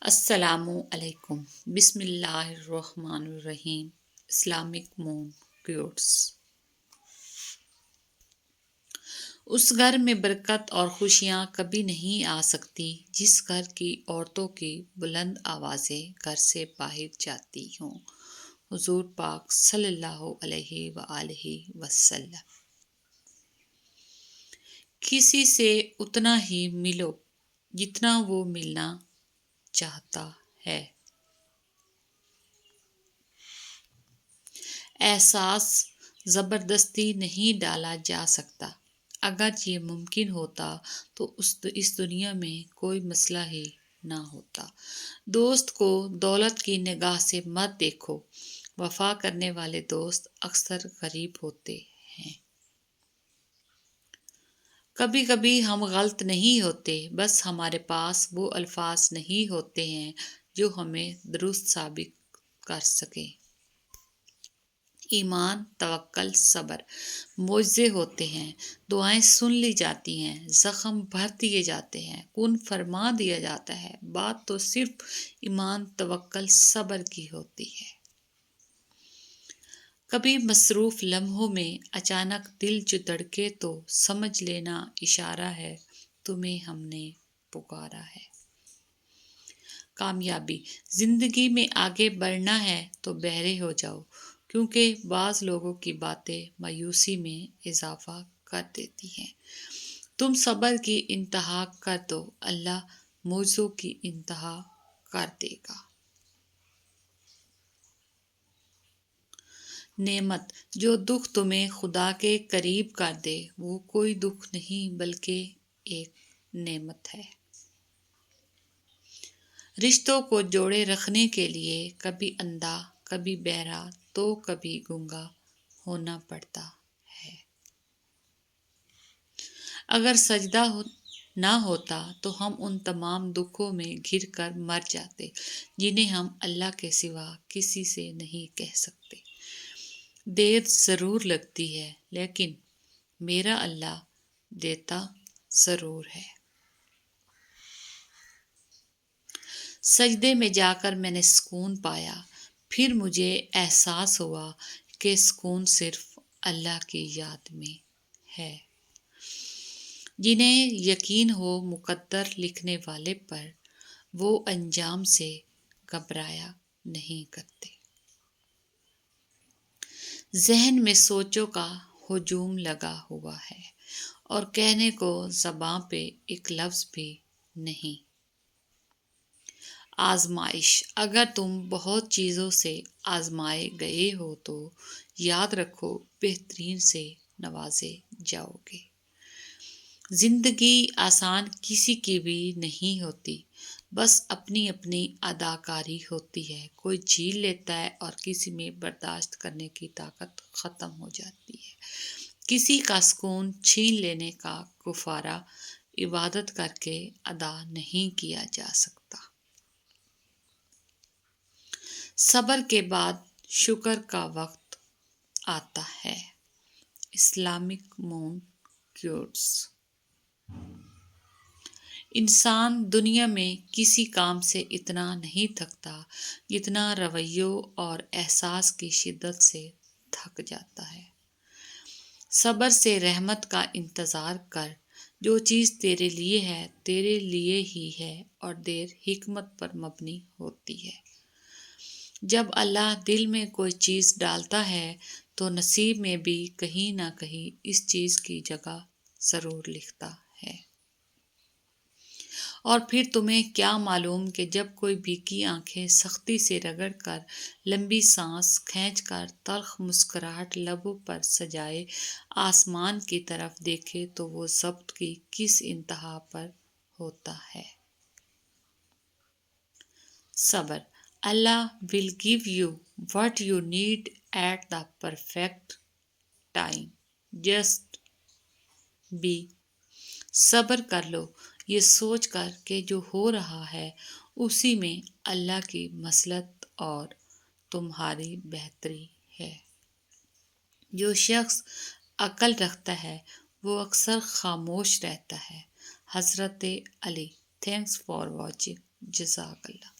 السلام علیکم۔ بسم اللہ الرحمن الرحیم۔ اسلامک مون کوٹس۔ اس گھر میں برکت اور خوشیاں کبھی نہیں آ سکتی جس گھر کی عورتوں کی بلند آوازیں گھر سے باہر جاتی ہوں۔ حضور پاک صلی اللہ علیہ وآلہ وسلم۔ کسی سے اتنا ہی ملو جتنا وہ ملنا چاہتا ہے۔ احساس زبردستی نہیں ڈالا جا سکتا۔ اگر یہ ممکن ہوتا تو اس دنیا میں کوئی مسئلہ ہی نہ ہوتا۔ دوست کو دولت کی نگاہ سے مت دیکھو۔ وفا کرنے والے دوست اکثر غریب ہوتے ہیں۔ کبھی کبھی ہم غلط نہیں ہوتے، بس ہمارے پاس وہ الفاظ نہیں ہوتے ہیں جو ہمیں درست ثابت کر سکیں۔ ایمان، توکل، صبر معجزے ہوتے ہیں۔ دعائیں سن لی جاتی ہیں، زخم بھر دیے جاتے ہیں، کن فرما دیا جاتا ہے۔ بات تو صرف ایمان، توکل، صبر کی ہوتی ہے۔ کبھی مصروف لمحوں میں اچانک دل جو دھڑکے تو سمجھ لینا اشارہ ہے تمہیں ہم نے پکارا ہے۔ کامیابی، زندگی میں آگے بڑھنا ہے تو بہرے ہو جاؤ، کیونکہ بعض لوگوں کی باتیں مایوسی میں اضافہ کر دیتی ہیں۔ تم صبر کی انتہا کر دو، اللہ معجزوں کی انتہا کر دے گا۔ نعمت، جو دکھ تمہیں خدا کے قریب کر دے وہ کوئی دکھ نہیں بلکہ ایک نعمت ہے۔ رشتوں کو جوڑے رکھنے کے لیے کبھی اندھا، کبھی بہرا تو کبھی گونگا ہونا پڑتا ہے۔ اگر سجدہ نہ ہوتا تو ہم ان تمام دکھوں میں گر کر مر جاتے جنہیں ہم اللہ کے سوا کسی سے نہیں کہہ سکتے۔ دیر ضرور لگتی ہے لیکن میرا اللہ دیتا ضرور ہے۔ سجدے میں جا کر میں نے سکون پایا، پھر مجھے احساس ہوا کہ سکون صرف اللہ کی یاد میں ہے۔ جنہیں یقین ہو مقدر لکھنے والے پر، وہ انجام سے گھبرایا نہیں کرتے۔ ذہن میں سوچوں کا ہجوم لگا ہوا ہے اور کہنے کو زباں پہ ایک لفظ بھی نہیں۔ آزمائش، اگر تم بہت چیزوں سے آزمائے گئے ہو تو یاد رکھو بہترین سے نوازے جاؤ گے۔ زندگی آسان کسی کی بھی نہیں ہوتی، بس اپنی اپنی اداکاری ہوتی ہے۔ کوئی جھیل لیتا ہے اور کسی میں برداشت کرنے کی طاقت ختم ہو جاتی ہے۔ کسی کا سکون چھین لینے کا کفارہ عبادت کر کے ادا نہیں کیا جا سکتا۔ صبر کے بعد شکر کا وقت آتا ہے۔ اسلامک مون کوٹس۔ انسان دنیا میں کسی کام سے اتنا نہیں تھکتا جتنا رویوں اور احساس کی شدت سے تھک جاتا ہے۔ صبر سے رحمت کا انتظار کر۔ جو چیز تیرے لیے ہے تیرے لیے ہی ہے اور دیر حکمت پر مبنی ہوتی ہے۔ جب اللہ دل میں کوئی چیز ڈالتا ہے تو نصیب میں بھی کہیں نہ کہیں اس چیز کی جگہ ضرور لکھتا ہے۔ اور پھر تمہیں کیا معلوم کہ جب کوئی بھیگی آنکھیں سختی سے رگڑ کر، لمبی سانس کھینچ کر، تلخ مسکراہٹ لبوں پر سجائے آسمان کی طرف دیکھے تو وہ ضبط کی کس انتہا پر ہوتا ہے۔ صبر، اللہ will give you what you need at the perfect time. Just be. صبر کر لو یہ سوچ کر کہ جو ہو رہا ہے اسی میں اللہ کی مصلحت اور تمہاری بہتری ہے۔ جو شخص عقل رکھتا ہے وہ اکثر خاموش رہتا ہے۔ حضرت علی۔ Thanks for watching. جزاک اللہ.